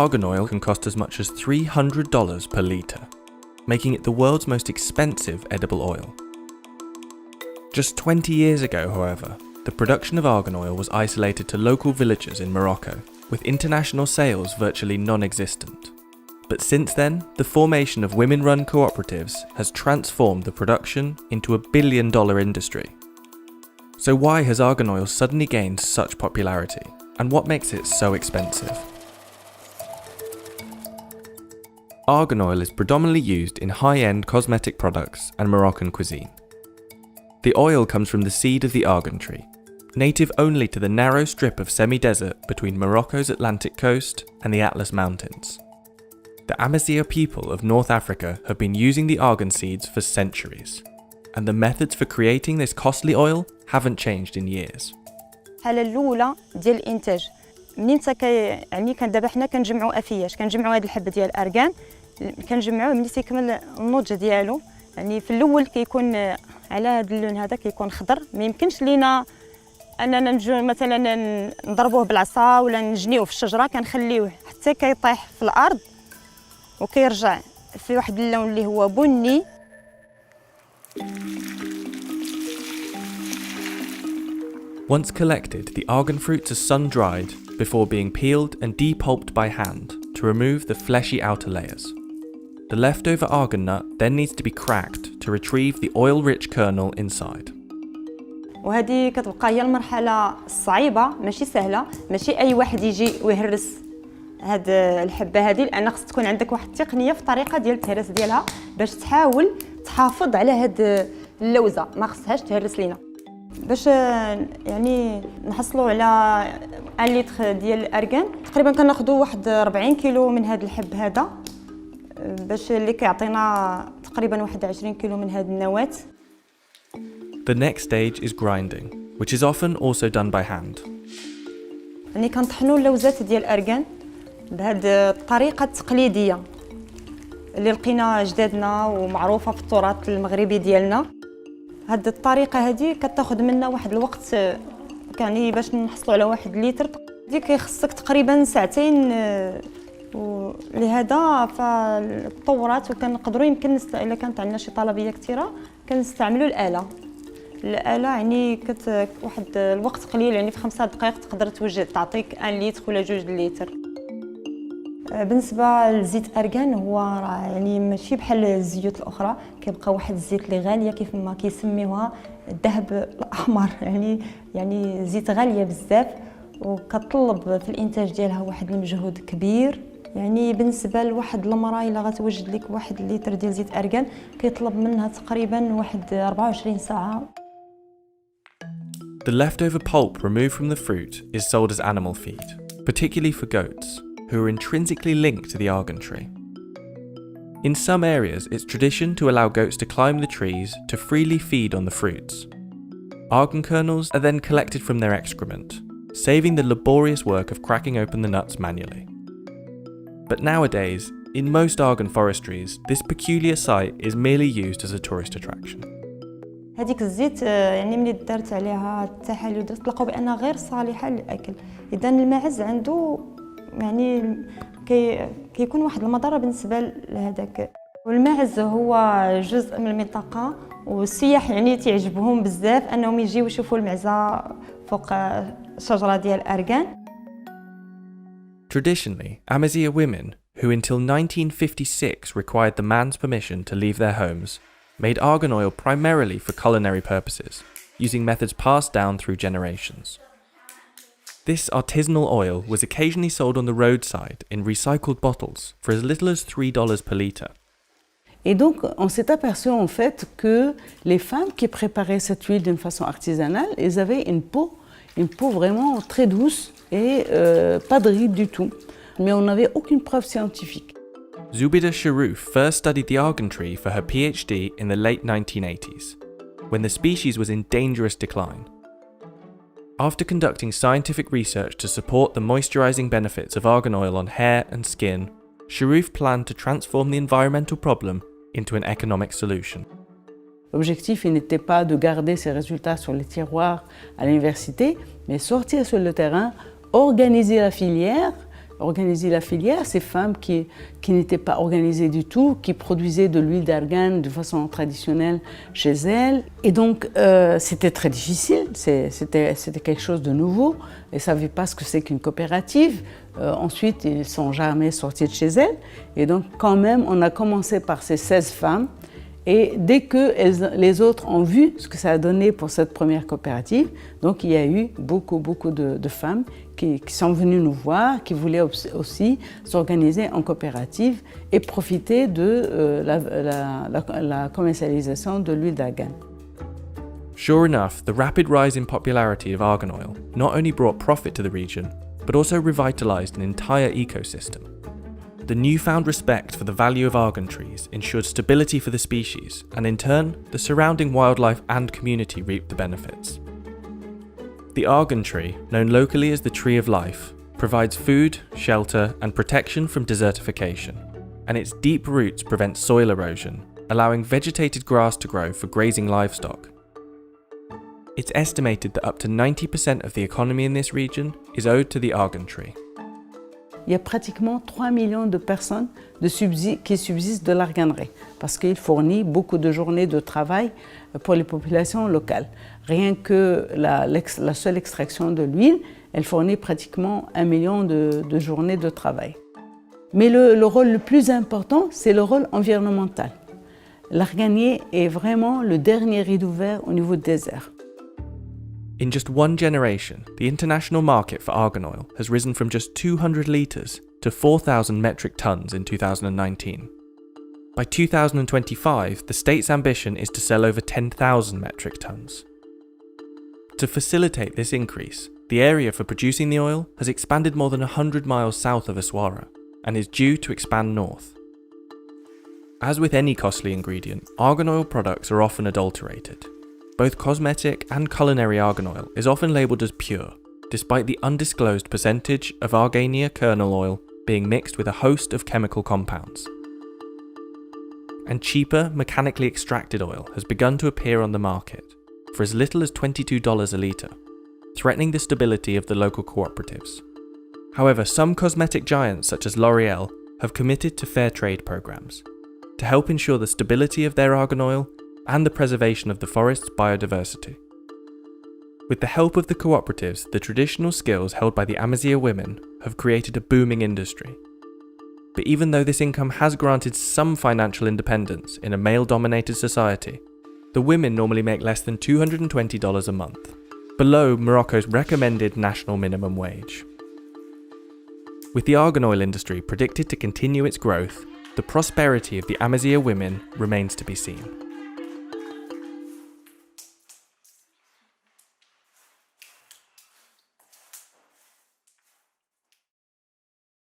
argan oil can cost as much as $300 per litre, making it the world's most expensive edible oil. Just 20 years ago, however, the production of argan oil was isolated to local villages in Morocco, with international sales virtually non-existent. But since then, the formation of women-run cooperatives has transformed the production into a billion-dollar industry. So why has argan oil suddenly gained such popularity, and what makes it so expensive? Argan oil is predominantly used in high-end cosmetic products and Moroccan cuisine. The oil comes from the seed of the argan tree, native only to the narrow strip of semi-desert between Morocco's Atlantic coast and the Atlas Mountains. The Amazigh people of North Africa have been using the argan seeds for centuries, and the methods for creating this costly oil haven't changed in years. الحالة الأولى ديال الإنتاج منين يعني كان دابا حنا كنجمعوا أفياش كنجمعوا هاد الحبة ديال الأرغان كنجمعوه ملي تيكمل النضج ديالو يعني في الأول كيكون على هاد اللون هذا كيكون خضر ما يمكنش لينا أننا نجو مثلا نضربوه بالعصا ولا نجنيوه في الشجرة كنخليوه حتى كيطيح في الأرض وكيرجع في واحد اللون اللي هو بني. Once collected, the argan fruits are sun-dried before being peeled and depulped by hand to remove the fleshy outer layers. The leftover argan nut then needs to be cracked to retrieve the oil-rich kernel inside. وهذه كتبقى هي المرحلة الصعيبة ماشي سهلة ماشي أي واحد يجي ويهرس هاد الحبة هذه لأن خص تكون عندك واحد التقنية في الطريقة ديال التهريس ديالها باش تحاول تحافظ على هاد اللوزة ما خصهاش تهرس لينا. باش يعني نحصلوا على 1 لتر ديال الأرغان تقريبا كناخذوا واحد 40 كيلو من هذا الحب هذا باش اللي كيعطينا تقريبا واحد 20 كيلو من هذه النواة. The next stage is grinding, which is often also done by hand. يعني كنطحنوا اللوزات ديال الأرغان بهذه الطريقة التقليدية اللي لقينا جدادنا ومعروفة في التراث المغربي ديالنا. هاد الطريقة هذه كتاخذ منا واحد الوقت يعني باش نحصلوا على 1 لتر دي كيخصك تقريبا ساعتين ولهذا فالتطورات وكنقدروا يمكن الا كانت عندنا شي طلبية كثيرة كنستعملوا الآلة يعني واحد الوقت قليل يعني في 5 دقائق تقدر توجد تعطيك 1 لتر ولا 2 لتر. بالنسبه لزيت أرغان هو يعني ماشي بحال الزيوت الاخرى كيبقى واحد الزيت اللي غاليه كيف ما كيسميوها الذهب الاحمر يعني زيت غاليه بزاف وكتطلب في الانتاج ديالها واحد المجهود كبير. يعني بالنسبه لواحد المراه الا غتوجد لك 1 لتر ديال زيت أرغان كيطلب منها تقريبا واحد 24 ساعه. The leftover pulp removed from the fruit is sold as animal feed, particularly for goats, who are intrinsically linked to the argan tree. In some areas, it's tradition to allow goats to climb the trees to freely feed on the fruits. Argan kernels are then collected from their excrement, saving the laborious work of cracking open the nuts manually. But nowadays, in most argan forestries, this peculiar site is merely used as a tourist attraction. هذيك الزيت يعني ملي دارت عليها التحاليل تلقاو بانها غير صالحه للاكل. اذا الماعز عنده يعني كيكون واحد المضره بالنسبه لهذاك. والماعز هو جزء من المنطقه والسياح يعني تعجبهم بزاف انهم يجيو يشوفوا المعزه فوق الشجره ديال أرغان. Traditionally, Amazigh women, who until 1956 required the man's permission to leave their homes, made argan oil primarily for culinary purposes, using methods passed down through generations. This artisanal oil was occasionally sold on the roadside in recycled bottles for as little as $3 per litre. Et donc, on s'est aperçu en fait que les femmes qui préparaient cette huile d'une façon artisanale, elles avaient une peau vraiment très douce et pas de rides du tout. Mais on n'avait aucune preuve scientifique. Zubida Sharouf first studied the argan tree for her PhD in the late 1980s, when the species was in dangerous decline. After conducting scientific research to support the moisturizing benefits of argan oil on hair and skin, Sharouf planned to transform the environmental problem into an economic solution. L'objectif n'était pas de garder ces résultats sur les tiroirs à l'université, mais sortir sur le terrain, organiser la filière, organiser la filière, ces femmes qui n'étaient pas organisées du tout, qui produisaient de l'huile d'argan de façon traditionnelle chez elles. Et donc, c'était très difficile, c'était quelque chose de nouveau. Elles ne savaient pas ce que c'est qu'une coopérative. Ensuite, ils ne sont jamais sortis de chez elles. Et donc, quand même, on a commencé par ces 16 femmes. Et dès que les autres ont vu ce que ça a donné pour cette première coopérative, donc il y a eu beaucoup de femmes qui sont venues nous voir, qui voulaient aussi s'organiser en coopérative et profiter de la commercialisation de l'huile d'argan. Sure enough, the rapid rise in popularity of argan oil not only brought profit to the region, but also revitalized an entire ecosystem. The newfound respect for the value of argan trees ensured stability for the species, and in turn, the surrounding wildlife and community reaped the benefits. The argan tree, known locally as the tree of life, provides food, shelter, and protection from desertification, and its deep roots prevent soil erosion, allowing vegetated grass to grow for grazing livestock. It's estimated that up to 90% of the economy in this region is owed to the argan tree. Il y a pratiquement 3 millions de personnes qui subsistent de l'arganerie parce qu'il fournit beaucoup de journées de travail pour les populations locales. Rien que la seule extraction de l'huile, elle fournit pratiquement 1 million de journées de travail. Mais le rôle le plus important, c'est le rôle environnemental. L'arganier est vraiment le dernier rideau vert au niveau des désert. In just one generation, the international market for argan oil has risen from just 200 litres to 4,000 metric tonnes in 2019. By 2025, the state's ambition is to sell over 10,000 metric tonnes. To facilitate this increase, the area for producing the oil has expanded more than 100 miles south of Aswara and is due to expand north. As with any costly ingredient, argan oil products are often adulterated. Both cosmetic and culinary argan oil is often labelled as pure, despite the undisclosed percentage of Argania kernel oil being mixed with a host of chemical compounds. And cheaper, mechanically extracted oil has begun to appear on the market, for as little as $22 a litre, threatening the stability of the local cooperatives. However, some cosmetic giants such as L'Oreal have committed to fair trade programmes to help ensure the stability of their argan oil and the preservation of the forest's biodiversity. With the help of the cooperatives, the traditional skills held by the Amazigh women have created a booming industry. But even though this income has granted some financial independence in a male-dominated society, the women normally make less than $220 a month, below Morocco's recommended national minimum wage. With the argan oil industry predicted to continue its growth, the prosperity of the Amazigh women remains to be seen.